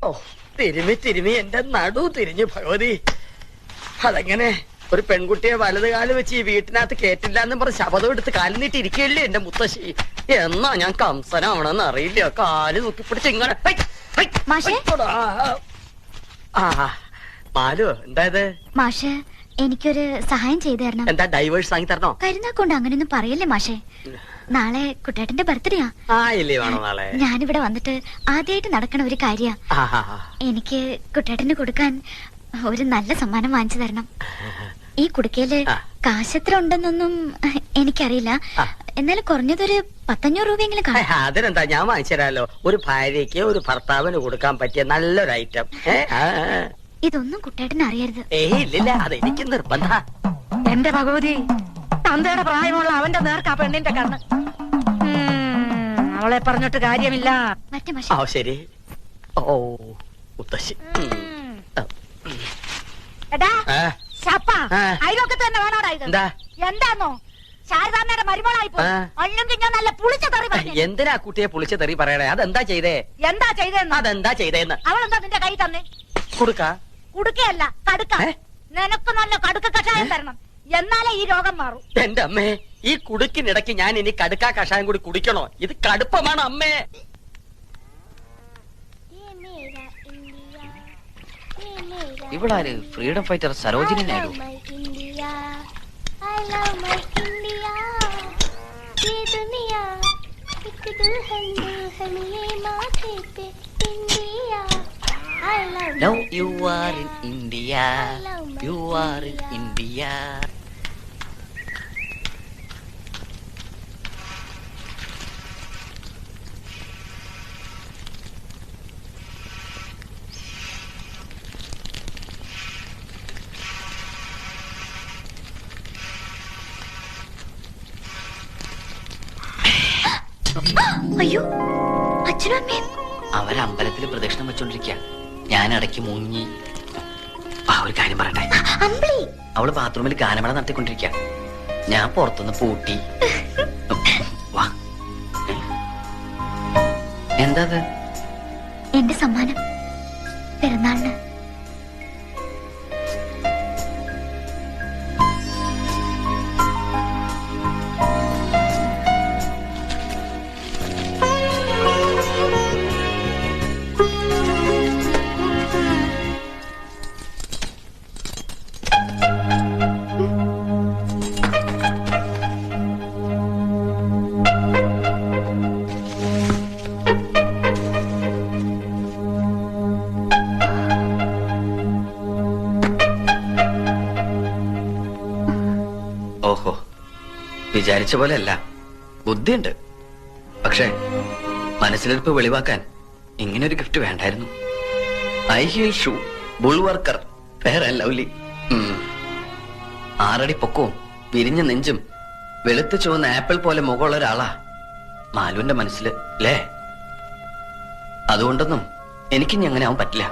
ഓ തിരുമി തിരുമി എന്റെ നടു തിരിഞ്ഞു ഭഗവതി. അതെങ്ങനെ ഒരു പെൺകുട്ടിയെ വലത് കാല് വെച്ച് ഈ വീട്ടിനകത്ത് കേട്ടില്ല എന്ന് പറഞ്ഞ് ശപഥം എടുത്ത് കാലിൽ നീട്ടി ഇരിക്കുകയല്ലേ എന്റെ മുത്തശ്ശി. എന്നാ ഞാൻ കംസനാവണമെന്ന് അറിയില്ല. കാല് നോക്കിപ്പിടിച്ച് ഇങ്ങനെ മാലു. എന്തായത് മാഷ് എനിക്കൊരു സഹായം ചെയ്തു തരണം. എന്താ ഡൈവേഴ്സ് വാങ്ങി തരണോ? കരുനാക്കൊണ്ട് അങ്ങനെയൊന്നും പറയല്ലേ മാഷേ. നാളെ കുട്ടേട്ടന്റെ ബർത്ത്ഡേയാ. നാളെ ഞാനിവിടെ വന്നിട്ട് ആദ്യമായിട്ട് നടക്കണ ഒരു കാര്യ. എനിക്ക് കുട്ടേട്ടന് കൊടുക്കാൻ ഒരു നല്ല സമ്മാനം വാങ്ങിച്ചു തരണം. ഈ കുടുക്കയില് കാശെത്ര ഉണ്ടെന്നൊന്നും എനിക്കറിയില്ല. എന്നാലും കുറഞ്ഞതൊരു 500 രൂപയെങ്കിലും കാണും. അതിനെന്താ, ഞാൻ വാങ്ങിച്ചു തരാലോ. ഒരു ഭാര്യയ്ക്ക് ഒരു ഭർത്താവിന് കൊടുക്കാൻ പറ്റിയ നല്ലൊരു ഐറ്റം. ഇതൊന്നും കുട്ടേട്ടന് അറിയരുത്. ഇല്ലില്ല, അതെനിക്ക് നിർബന്ധ. എന്റെ ഭഗവതി, തന്തയുടെ പ്രായമുള്ള അവന്റെ നേർക്കാ പെണ്ണിന്റെ കണ്ണ്. അവളെ പറഞ്ഞിട്ട് കാര്യമില്ല. ശരി. ഓ മുത്തശ്ശി. അയലൊക്കെ തന്നെ വേണോടാ ഇത്? എന്താന്നോ ശാരദാമ്മയുടെ മരുമോളായി പോയി. അല്ലെങ്കിൽ ഞാൻ നല്ല പുളിച്ച തെറി പറഞ്ഞു. എന്തിനാ കുട്ടിയെ പുളിച്ച തെറി പറയണേ? അതെന്താ ചെയ്തേ? എന്താ ചെയ്തേന്ന്? അതെന്താ ചെയ്തേന്ന്? അവളെന്താ നിന്റെ കൈ തന്നെ? കുടുക്കയല്ല, കടുക്ക. നിനക്ക് നല്ല കടുക്ക കഷായം തരണം, എന്നാലേ ഈ രോഗം മാറും. എന്റെ അമ്മേ, ഈ കുടുക്കിനിടയ്ക്ക് ഞാൻ ഇനി കടുക്ക കഷായം കൂടി കുടിക്കണോ? ഇത് കടുപ്പമാണ് അമ്മേ. ഇവളാര്? Freedom fighter Sarojini Naidu. Now you are in India, you are in India. അയ്യോ, അച്ഛനും അമ്മയും അവരമ്പലത്തിൽ പ്രദക്ഷിണം വെച്ചോണ്ടിരിക്ക. ഞാൻ ഇടയ്ക്ക് മുങ്ങി. ഒരു കാര്യം പറയട്ടെ. അവള് ബാത്റൂമിൽ ഗാനമേള നടത്തിക്കൊണ്ടിരിക്ക. ഞാൻ പുറത്തുനിന്ന് പൂട്ടി. വാ. എന്താ എന്റെ സമ്മാനം പിറന്നാളിന്. ഓഹോ, വിചാരിച്ച പോലെയല്ല, ബുദ്ധിയുണ്ട്. പക്ഷേ മനസ്സിലിരിപ്പ് വെളിവാക്കാൻ ഇങ്ങനൊരു ഗിഫ്റ്റ് വേണ്ടായിരുന്നു. High heel shoe, Bullworker, Fair and Lovely. 6 അടി പൊക്കവും വിരിഞ്ഞ നെഞ്ചും വെളുത്ത് ചുവന്ന ആപ്പിൾ പോലെ മുഖമുള്ള ഒരാളാ മാലുവിന്റെ മനസ്സിൽ അല്ലേ? അതുകൊണ്ടൊന്നും എനിക്കിനി അങ്ങനെ ആവാൻ പറ്റില്ല.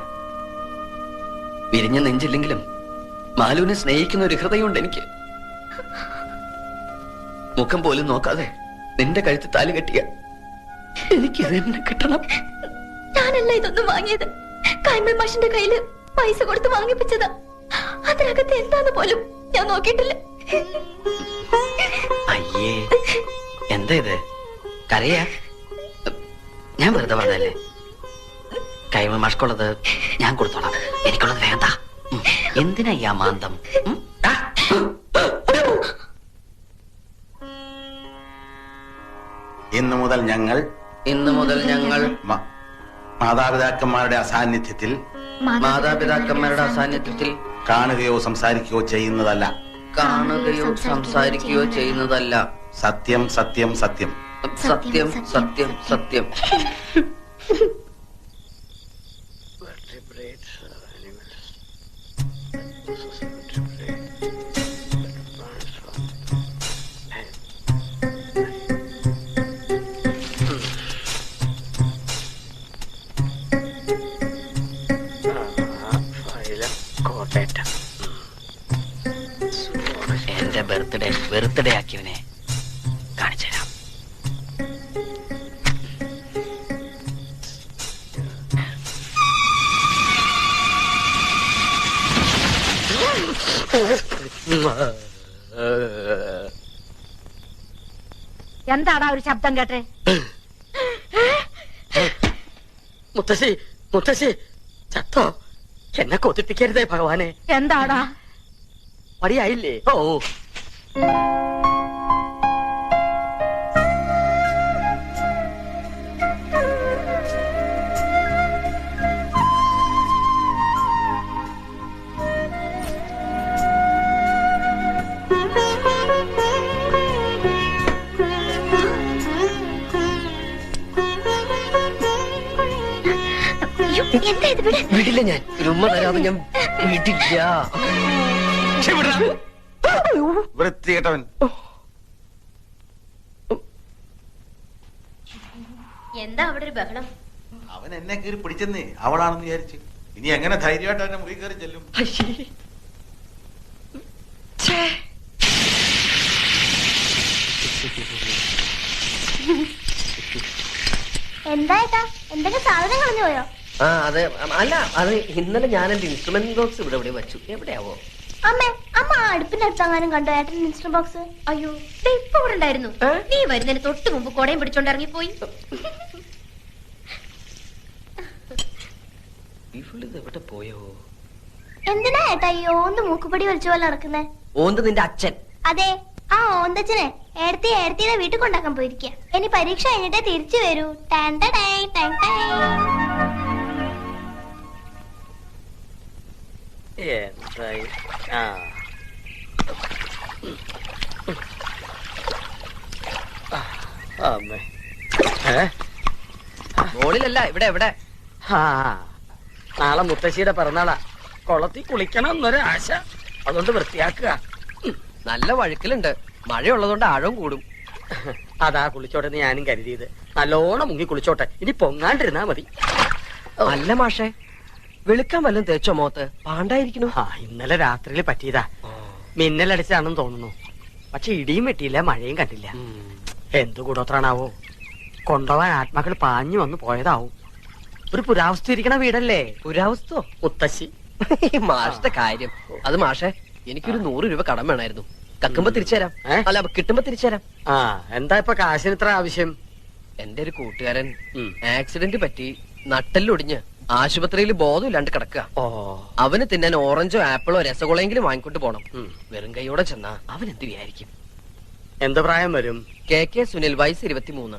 വിരിഞ്ഞ നെഞ്ചില്ലെങ്കിലും മാലുവിനെ സ്നേഹിക്കുന്ന ഒരു ഹൃദയമുണ്ട് എനിക്ക്. മുഖം പോലും നോക്കാതെ നിന്റെ കഴുത്ത് താലി കെട്ടിയ എനിക്ക് തന്നെ കിട്ടണം. ഞാനല്ല ഇതൊന്നും വാങ്ങിയത്. കൈമൾ മാഷിന്റെ കയ്യില് പൈസ കൊടുത്ത് വാങ്ങിപ്പിച്ചതാ. അതിനകത്ത് എന്താന്ന് പോലും ഞാൻ നോക്കിയിട്ടില്ല. അയ്യേ, എന്താ ഇത്? കരയാ? ഞാൻ വെറുതെ പറഞ്ഞല്ലേ. കൈമൾ മാഷ്കുള്ളത് ഞാൻ കൊടുത്തോളാം. എനിക്കുള്ളത് വേണ്ട. എന്തിനാ ഈ അമാന്തം? ഇന്നു മുതൽ ഞങ്ങൾ മാതാപിതാക്കന്മാരുടെ അസാന്നിധ്യത്തിൽ കാണുകയോ സംസാരിക്കുകയോ ചെയ്യുന്നതല്ല. സത്യം സത്യം സത്യം സത്യം സത്യം സത്യം. എന്റെ ബർത്ത്ഡേ ആക്കിയവനെ കാണിച്ചു തരാം. എന്താടാ ഒരു ശബ്ദം കേട്ടെ? മുത്തശ്ശി മുത്തശ്ശി ചത്തോ? എന്നെ കൊതിപ്പിക്കരുതേ ഭഗവാനെ. എന്താടാ? മടിയായില്ലേ? ഓ എന്താ ഇത്? വിടില്ല, ഞാൻ ഉമ്മ തരാതെ ഞാൻ വിടില്ല. വൃത്തികെട്ടവൻ. എന്താ അവിടെ ഒരു ബഹളം? അവൻ എന്നെ കയറി പിടിച്ചെന്നേ, അവളാണെന്ന് വിചാരിച്ച്. ഇനി എങ്ങനെ ധൈര്യമായിട്ട് അവനെ മുറി കയറി ചെല്ലും? എന്താ എന്തെങ്കിലും സാധനം കളഞ്ഞു പോയോ? ആ അതെ, അല്ല അത് ഇന്നലെ ഞാൻ എന്റെ ഇൻസ്ട്രുമെന്റ് ബോക്സ് ഇവിടെ വെച്ചു. എവിടെയാവോ? അമ്മ അടുപ്പിനടുത്തെങ്ങാനും കണ്ടോ ഏട്ടൻ ഇൻസ്ട്രുമെന്റ് ബോക്സ്? അയ്യോ ഇപ്പൊ ഇവിടെ ഉണ്ടായിരുന്നു. നീ വരുന്നതിന് തൊട്ട് മുമ്പ് കൊടയും പിടിച്ചോണ്ട് ഇറങ്ങിപ്പോയി. എവിടെ പോയോ? എന്തിനാ ഏട്ടാ ഈ ഓന്ത് മൂക്കുപടി വലിച്ചു പോലെ നടക്കുന്നേ? ഓന്ത് നിന്റെ അച്ഛൻ. അതെ, ആ ഓന്തച്ഛനെ ഏടത്തിയുടെ വീട്ടിൽ കൊണ്ടാക്കാൻ പോയിരിക്കുക. ഇനി പരീക്ഷ കഴിഞ്ഞിട്ടേ തിരിച്ചു വരൂ. എന്തായി? അമ്മേ. മോളിലല്ല, ഇവിടെ എവിടെ? നാളെ മുത്തശ്ശിയുടെ പിറന്നാളാ. കുളത്തിൽ കുളിക്കണം എന്നൊരു ആശ. അതുകൊണ്ട് വൃത്തിയാക്കുക. നല്ല വഴുക്കലുണ്ട്. മഴയുള്ളതുകൊണ്ട് ആഴം കൂടും. അതാ കുളിച്ചോട്ടെ ഞാനും കരുതിയത്. നല്ലോണം മുങ്ങി കുളിച്ചോട്ടെ, ഇനി പൊങ്ങാണ്ടിരുന്നാ മതി. അല്ല മാഷേ, വെളുക്കാൻ വല്ലതും തേച്ചോ മോത്ത്? പാണ്ടായിരിക്കുന്നു. ഇന്നലെ രാത്രിയിൽ പറ്റിയതാ. മിന്നലടിച്ചാണെന്ന് തോന്നുന്നു. പക്ഷെ ഇടിയും വെട്ടിയില്ല, മഴയും കണ്ടില്ല. എന്തു കൂടോത്രാണാവോ? കൊണ്ടുപോവാൻ ആത്മാക്കൾ പാഞ്ഞു വന്ന് പോയതാവും. ഒരു പുരാവസ്തു ഇരിക്കണ വീടല്ലേ? പുരാവസ്തോ? മുത്തശ്ശി. മാഷത്തെ കാര്യം അത്. മാഷേ, എനിക്കൊരു 100 രൂപ കടം വേണമായിരുന്നു. കക്കുമ്പോ തിരിച്ചുതരാം. അല്ല, കിട്ടുമ്പോ തിരിച്ചുതരാം. എന്താ ഇപ്പൊ കാശിന് ഇത്ര ആവശ്യം? എന്റെ ഒരു കൂട്ടുകാരൻ ആക്സിഡന്റ് പറ്റി നട്ടെല്ലൊടിഞ്ഞ് ആശുപത്രിയിൽ ബോധമില്ലാണ്ട് കിടക്കുക. അവന് തിന്നാൻ ഓറഞ്ചോ ആപ്പിളോ രസഗുളയെങ്കിലും വാങ്ങിക്കൊണ്ട് പോണം. വെറും കൈയോടെ ചെന്നാ അവൻ എന്ത് വിചാരിക്കും? എന്ത് പ്രായം വരും? KK സുനിൽ, വയസ്സ് 23.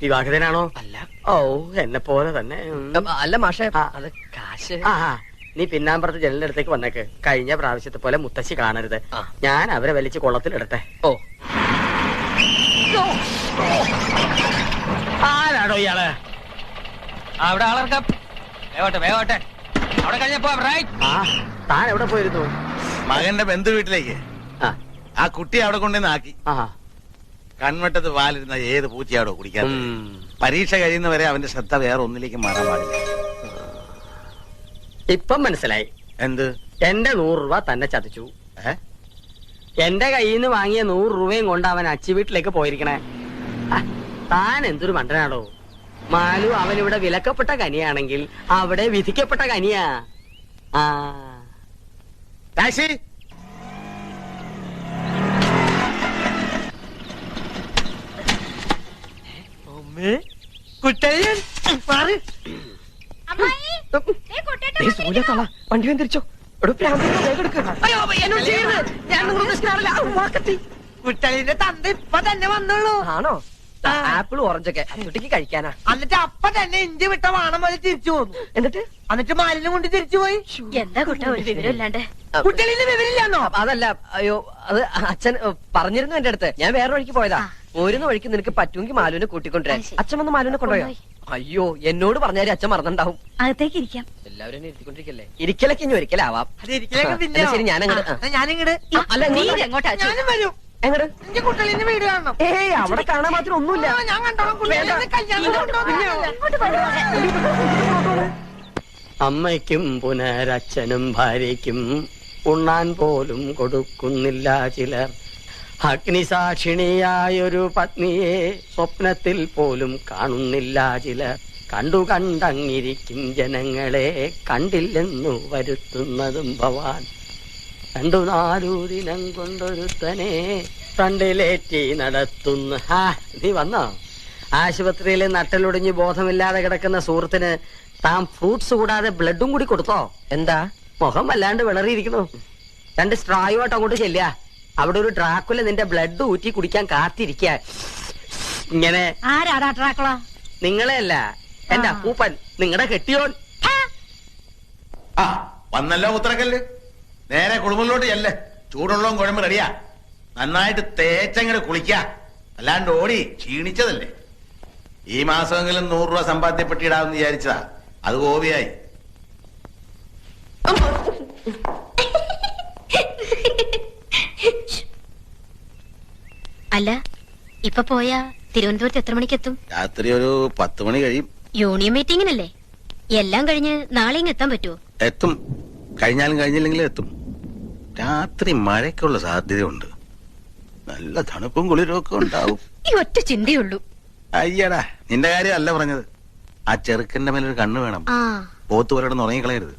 വിവാഹിതനാണോ? അല്ല. ഓ, എന്നെ പോലെ തന്നെ. അല്ല മാഷേ, അത് കാശ്. നീ പിന്നാമ്പുറത്ത് ജനലിന്റെ അടുത്തേക്ക് വന്നേക്ക്. കഴിഞ്ഞ പ്രാവശ്യത്തെ പോലെ മുത്തശ്ശി കാണരുത്. ഞാൻ അവരെ വലിച്ച് കുളത്തിലിടട്ടെ. ഓ, ആരാടോ ഇയാള്? അവിടെ ആളർക്കാം. വേഗോട്ടെ അവിടെ കഴിഞ്ഞപ്പോ താൻ എവിടെ പോയിരുന്നു? മകന്റെ ബന്ധു വീട്ടിലേക്ക്. ആ കുട്ടി അവിടെ കൊണ്ടുവന്ന് ആക്കി. കൺവട്ടത്ത് പാലിരുന്ന ഏത് പൂച്ചയാടോ കുടിക്കാൻ? പരീക്ഷ കഴിയുന്നവരെ അവന്റെ ശ്രദ്ധ വേറെ ഒന്നിലേക്ക് മാറാൻ പാടില്ല. ഇപ്പം മനസ്സിലായി. എന്ത്? എന്റെ 100 രൂപ തന്നെ ചതിച്ചു. എന്റെ കയ്യിൽ നിന്ന് വാങ്ങിയ 100 രൂപയും കൊണ്ട് അവൻ അച്ചി വീട്ടിലേക്ക് പോയിരിക്കണേ. താൻ എന്തൊരു മണ്ടനാടോ. മാലു അവനിവിടെ വിലക്കപ്പെട്ട കനിയാണെങ്കിൽ അവിടെ വിധിക്കപ്പെട്ട കനിയാ. ടാക്സി. വണ്ടി തിരിച്ചോ. കുട്ടലിന്റെ തന്ത ഇപ്പൊ തന്നെ വന്നുള്ളൂ. ആണോ? ആപ്പിൾ ഓറഞ്ചൊക്കെ കുട്ടിക്ക് കഴിക്കാനാ. എന്നിട്ട് അപ്പൊ തന്നെ ഇഞ്ചി വിട്ട വാണം പോലെ തിരിച്ചു പോന്നു. എന്നിട്ട് മാലിന്യം കൊണ്ട് തിരിച്ചു പോയി. എന്താ കുട്ട ഒരു വിവരമില്ലാണ്ട്? കുട്ടലിന്റെ വിവരമില്ലാന്നോ? അതല്ല, അയ്യോ, അത് അച്ഛൻ പറഞ്ഞിരുന്നു എന്റെ അടുത്ത്. ഞാൻ വേറെ വഴിക്ക് പോയതാ. പോരുന്ന വഴിക്ക് നിനക്ക് പറ്റുമെങ്കിൽ മാലുവിനെ കൂട്ടിക്കൊണ്ടുവരാൻ. അച്ഛൻ വന്ന് മാലുവിനെ കൊണ്ടുപോയോ? അയ്യോ, എന്നോട് പറഞ്ഞാലും അച്ഛൻ മറന്നുണ്ടാവും. അകത്തേക്ക് ഇരിക്കാം. എല്ലാവരും ഇരുത്തിക്കൊണ്ടിരിക്കല്ലേ? ഇരിക്കലൊക്കെ ഇനി ഒരിക്കലാവാം. ശരി, ഞാനങ്ങട്. ഞാനിങ്ങട്. അല്ല, എങ്ങോട്ടാ? ഞാനും വരും. എങ്ങട്? എന്റെ കുട്ടലിന്റെ വീട് കാണണം. ഏയ്, അവിടെ കാണാൻ മാത്രം ഒന്നുമില്ല. ഞാൻ കണ്ടോളാം. അമ്മയ്ക്കും പുനരച്ഛനും ഭാര്യയ്ക്കും ഉണ്ണാൻ പോലും കൊടുക്കുന്നില്ല ചിലർ. അഗ്നിസാക്ഷിണിയായൊരു പത്നിയെ സ്വപ്നത്തിൽ പോലും കാണുന്നില്ല ചിലർ. കണ്ടങ്ങിരിക്കും ജനങ്ങളെ കണ്ടില്ലെന്നു വരുത്തുന്നതും ഭവാൻ. 2-4 ദിനം കൊണ്ടൊരുത്തനെ ഫ്രണ്ടിലേറ്റി നടത്തുന്ന. നീ വന്നോ? ആശുപത്രിയിൽ നട്ടലൊടിഞ്ഞ് ബോധമില്ലാതെ കിടക്കുന്ന സുഹൃത്തിന് താൻ ഫ്രൂട്ട്സ് കൂടാതെ ബ്ലഡും കൂടി കൊടുത്തോ? എന്താ മുഖം വല്ലാണ്ട് വിളറിയിരിക്കുന്നു. 2 സ്ട്രായുമായിട്ട് അങ്ങോട്ട് ചെല്ലുക. അവിടെ ഒരു ഡ്രാക്കുല നിന്റെ ബ്ലഡ് ഊറ്റി കുടിക്കാൻ കാത്തിരിക്ക. ഇങ്ങനെ ആരാടാ ഡ്രാക്കുള? നിങ്ങളെ അല്ല, എന്റെ അപ്പൂപ്പൻ, നിങ്ങളുടെ കെട്ടിയോൻ. വന്നല്ലോ ഉത്തരക്കല്ല്. നേരെ കുളിമുറിലോട്ട് ചെല്ല്. ചൂടുള്ളവും കുഴമ്പ് റെഡിയാ. നന്നായിട്ട് തേച്ചങ്ങട് കുളിക്ക. അല്ലാണ്ട് ഓടി ക്ഷീണിച്ചതല്ലേ. ഈ മാസമെങ്കിലും 100 രൂപ സമ്പാദ്യപ്പെട്ടിടാമെന്ന് വിചാരിച്ചതാ. അത് ഗോപിയായി. അല്ല, ഇപ്പൊ പോയാ തിരുവനന്തപുരത്ത് എത്ര മണിക്കെത്തും? രാത്രി ഒരു 10 മണി കഴിയും. യൂണിയൻ മീറ്റിംഗിനല്ലേ? എല്ലാം കഴിഞ്ഞ് നാളെ ഇങ്ങ് എത്താൻ പറ്റുമോ? എത്തും. കഴിഞ്ഞാലും കഴിഞ്ഞില്ലെങ്കിലും എത്തും. രാത്രി മഴയ്ക്കുള്ള സാധ്യതയുണ്ട്. നല്ല തണുപ്പും കുളിരും ഒക്കെ ഉണ്ടാവും. ഈ ഒറ്റ ചിന്തയുള്ളൂ. അയ്യടാ, നിന്റെ കാര്യം അല്ല പറഞ്ഞത്. ആ ചെറുക്കന്റെ മേലൊരു കണ്ണ് വേണം. പോത്തുപോലെന്ന് ഉറങ്ങിക്കളയരുത്.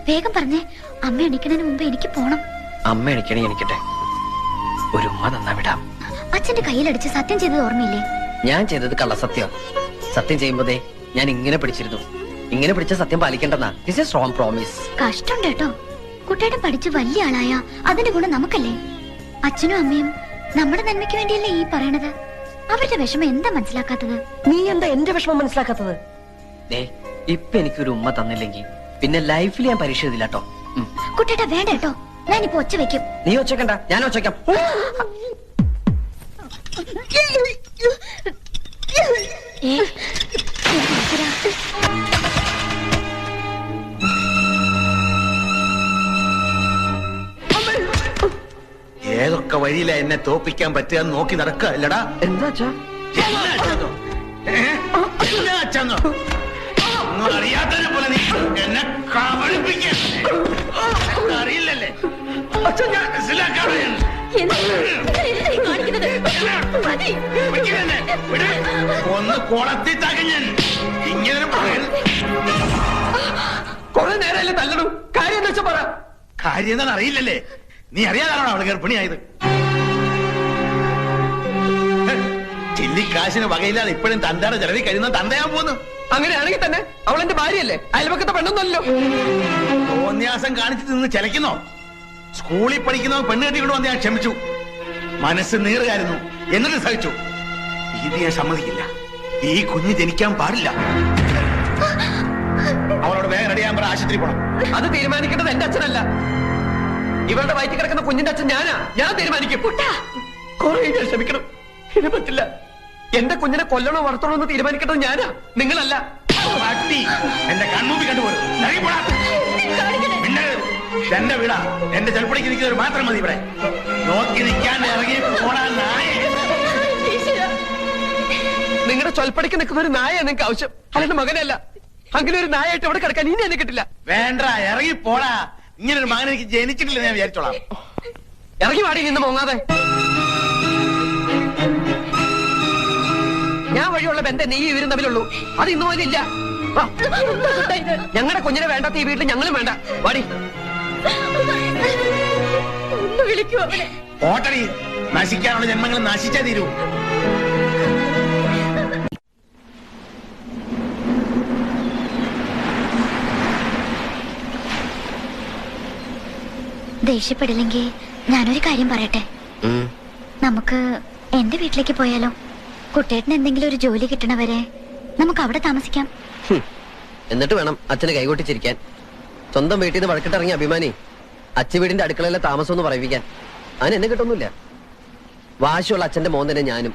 വേഗം പറഞ്ഞേ. അമ്മ എണിക്കണതിന് മുമ്പ് എനിക്ക് പോണം. അമ്മ എണിക്കണേ എനിക്കട്ടെ. ഒരു ഉമ്മ തന്നാ വിടാം. അച്ഛന്റെ കയ്യിലടിച്ച് സത്യം ചെയ്തത് ഓർമ്മയില്ലേ? ഞാൻ ചെയ്തത് കള്ളസത്യം. സത്യം ചെയ്യുമ്പോതേ ഞാൻ ഇങ്ങനെ പിടിച്ചിരുന്നു. ഇങ്ങനെ പിടിച്ച സത്യം പാലിക്കേണ്ടെന്നാ. This is strong promise. കഷ്ടമുണ്ട് കേട്ടോ. കുട്ടിയുടെ പഠിച്ച് വലിയ ആളായ അതിന്റെ ഗുണം നമുക്കല്ലേ? അച്ഛനും അമ്മയും നമ്മുടെ നന്മയ്ക്ക് വേണ്ടിയല്ലേ ഈ പറയണത്. അവരുടെ വിഷമം എന്താ മനസ്സിലാക്കാത്തത്? നീ എന്താ എന്റെ വിഷമം മനസ്സിലാക്കാത്തത്? ഇപ്പൊ എനിക്കൊരു ഉമ്മ തന്നില്ലെങ്കിൽ പിന്നെ ലൈഫിൽ ഞാൻ പരീക്ഷ എഴുതില്ല കേട്ടോ. കുട്ടിയുടെ വേണ്ട കേട്ടോ. ഞാനിപ്പോ ഒച്ച വെക്കും. നീ ഒച്ചക്കണ്ട, ഞാൻ ഒച്ചക്കാം. ഏതൊക്കെ വഴിയിലാ എന്നെ തോപ്പിക്കാൻ പറ്റുക നോക്കി നടക്കുക അല്ലടാ. എന്താ അറിയാത്തതിനെ പോലെ നീ എന്നെ അറിയില്ലല്ലേ? ഒന്ന് കുളത്തി തകഞ്ഞൻ ഇങ്ങനെ കുറെ നേരമല്ലേ തല്ലണു. കാര്യം എന്താ വെച്ചാ പറ. കാര്യം എന്താണെന്ന് അറിയില്ലല്ലേ? നീ അറിയാതാണോ അവള് ഗർഭിണിയായത്? ചില്ലിക്കാശിന് വകയില്ലാതെ ഇപ്പോഴും തന്തയുടെ ചെലവിൽ കഴിയുന്ന തന്തയാൻ പോന്നു. അങ്ങനെയാണെങ്കിൽ തന്നെ അവൾ എന്റെ ഭാര്യയല്ലേ, അയൽവക്കത്തെ പെണ്ണൊന്നല്ലോ. തോന്യാസം കാണിച്ചിട്ട് നിന്ന് ചെലക്കുന്നോ? സ്കൂളിൽ പഠിക്കുന്നവ പെണ്ണ് കെട്ടിക്കൊണ്ട് വന്ന് ഞാൻ ക്ഷമിച്ചു. മനസ്സ് നീറുകായിരുന്നു, എന്നിട്ട് സഹിച്ചു. ഇത് ഞാൻ സമ്മതിക്കില്ല. ഈ കുഞ്ഞ് ജനിക്കാൻ പാടില്ല. അവളോട് വേഗം റെഡിയാൻ പറ. ആശുപത്രി പോണം. അത് തീരുമാനിക്കേണ്ടത് എന്റെ അച്ഛനല്ല. ഇവളുടെ വയറ്റിൽ കിടക്കുന്ന കുഞ്ഞിന്റെ അച്ഛൻ ഞാനാ. ഞാൻ തീരുമാനിക്കും. കുറെ ഞാൻ ക്ഷമിക്കണം. ഇത് പറ്റില്ല. എന്റെ കുഞ്ഞിനെ കൊല്ലണോ വളർത്തണോ എന്ന് തീരുമാനിക്കേണ്ടത് ഞാനാ, നിങ്ങളല്ല. പട്ടി എന്റെ കൺമുമ്പിൽ കണ്ടുപോലും എന്റെ വീടാ. എന്റെ ചെൽപ്പടിക്ക് നിൽക്കുന്നവർ മാത്രം മതി ഇവിടെ. നോക്കി നിൽക്കാൻ ഇറങ്ങി പോടാൻ നായ. നിങ്ങളുടെ ചൊൽപ്പടിക്ക് നിൽക്കുന്ന ഒരു നായ നിങ്ങൾക്ക് ആവശ്യം, അല്ലാണ്ട് മകനല്ല. അങ്ങനെ ഒരു നായായിട്ട് ഇവിടെ കിടക്കാൻ ഇനി എന്നെ കിട്ടില്ല. വേണ്ട, ഇറങ്ങി പോടാ. ഇങ്ങനൊരു മകൻ എനിക്ക് ജനിച്ചിട്ടില്ല ഞാൻ വിചാരിച്ചോളാം. ഇറങ്ങി വാടി നിന്ന് മോങ്ങാതെ. ഞാൻ വഴിയുള്ള ബന്ധം നീ ഇവരും തമ്മിലുള്ളൂ. അത് ഇന്നു പോലും ഇല്ല. ഞങ്ങളുടെ കുഞ്ഞിനെ വേണ്ടാത്ത ഈ വീട്ടിൽ ഞങ്ങളും വേണ്ട. വാടി. ഒന്ന് വിളിക്കൂ അവനെ. ഓട്ടടി, നശിക്കാനുള്ള ജന്മങ്ങൾ നശിച്ചേ തീരൂ. ദേഷ്യപ്പെടില്ലെങ്കിൽ ഞാനൊരു കാര്യം പറയട്ടെ. നമുക്ക് എന്റെ വീട്ടിലേക്ക് പോയാലോ? കുട്ടേട്ടന് എന്തെങ്കിലും ഒരു ജോലി കിട്ടണവരെ നമുക്ക് അവിടെ താമസിക്കാം. എന്നിട്ട് വേണം അച്ഛന് കൈകൊട്ടിച്ചിരിക്കാൻ. സ്വന്തം വീട്ടിൽ നിന്ന് വഴക്കിട്ടിറങ്ങിയ അഭിമാനി അച്ഛൻ വീടിന്റെ അടുക്കളയിലെ താമസം എന്ന് പറയിപ്പിക്കാൻ. അതിന് എന്നെ കിട്ടൊന്നുമില്ല. വാശിയുള്ള അച്ഛന്റെ മോൻ തന്നെ ഞാനും.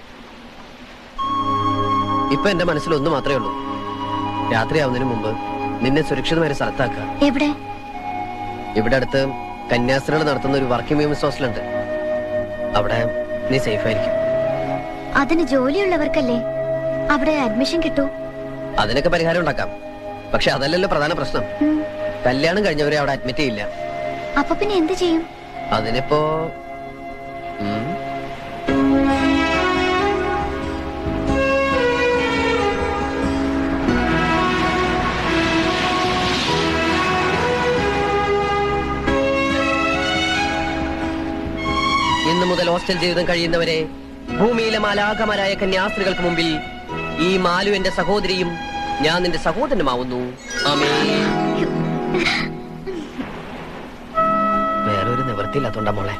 ഇപ്പൊ എന്റെ മനസ്സിൽ ഒന്ന് മാത്രമേ ഉള്ളൂ. രാത്രിയാവുന്നതിന് മുമ്പ് നിന്നെ സുരക്ഷിതമായ ഒരു സ്ഥലത്താക്കുക. എവിടെ? ഇവിടെ അടുത്ത് കന്യാസ്ത്രീകൾ നടത്തുന്ന ഒരു വർക്കിംഗ് വിമൻസ് ഹോസ്റ്റലുണ്ട്. അവിടെ നീ സേഫ് ആയിരിക്കും. അതിന് ജോലിയുള്ളവർക്കല്ലേ അവിടെ അഡ്മിഷൻ കിട്ടൂ. അതിനൊക്കെ പരിഹാരം ഉണ്ടാക്കാം. പക്ഷെ അതല്ലല്ലോ പ്രധാന പ്രശ്നം. കല്യാണം കഴിഞ്ഞവരെ അവിടെ അഡ്മിറ്റ് ചെയ്യില്ല. അപ്പൊ പിന്നെ എന്ത് ചെയ്യും? അതിനിപ്പോ ഇന്നു മുതൽ ഹോസ്റ്റൽ ജീവിതം കഴിയുന്നവരെ ഭൂമിയിലെ മാലാഖമാരായ കന്യാസ്ത്രീകൾക്ക് മുമ്പിൽ ഈ മാലു എന്റെ സഹോദരിയും ഞാൻ നിന്റെ സഹോദരനുമാവുന്നു. വേറൊരു നിവൃത്തിയില്ലാത്തോണ്ടാ മോളെ.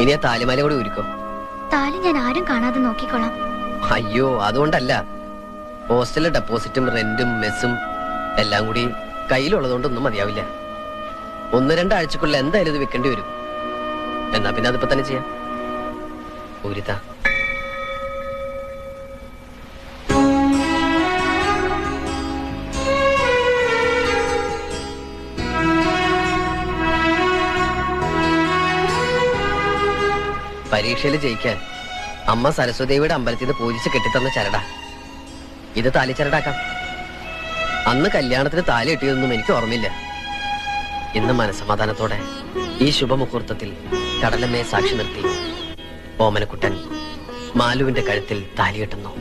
ഇനി ആ താലിമാല കൂടി ഒരുക്കോ. താലി ഞാൻ ആരും കാണാതെ നോക്കിക്കോളാം. അയ്യോ, അതുകൊണ്ടല്ല. ഹോസ്റ്റലിലെ ഡെപ്പോസിറ്റും റെന്റും മെസ്സും എല്ലാം കൂടി കയ്യിലുള്ളതുകൊണ്ടൊന്നും മതിയാവില്ല. 1-2 ആഴ്ചക്കുള്ളിൽ എന്തായാലും ഇത് വെക്കേണ്ടി വരും. എന്നാ പിന്നെ അതിപ്പോ തന്നെ ചെയ്യാം. ഊരിതാ. പരീക്ഷയിൽ ജയിക്കാൻ അമ്മ സരസ്വതിയുടെ അമ്പലത്തിൽ നിന്ന് പൂജിച്ച് കെട്ടിത്തന്ന ചരട. ഇത് താലി ചരടാക്കാം. അന്ന് കല്യാണത്തിന് താലി കെട്ടിയതൊന്നും എനിക്ക് ഓർമ്മയില്ല. ഇന്ന് മനസ്സമാധാനത്തോടെ ഈ ശുഭമുഹൂർത്തത്തിൽ കടലമ്മയെ സാക്ഷി നിർത്തി ഓമനക്കുട്ടൻ മാലുവിന്റെ കഴുത്തിൽ താലി കെട്ടുന്നു.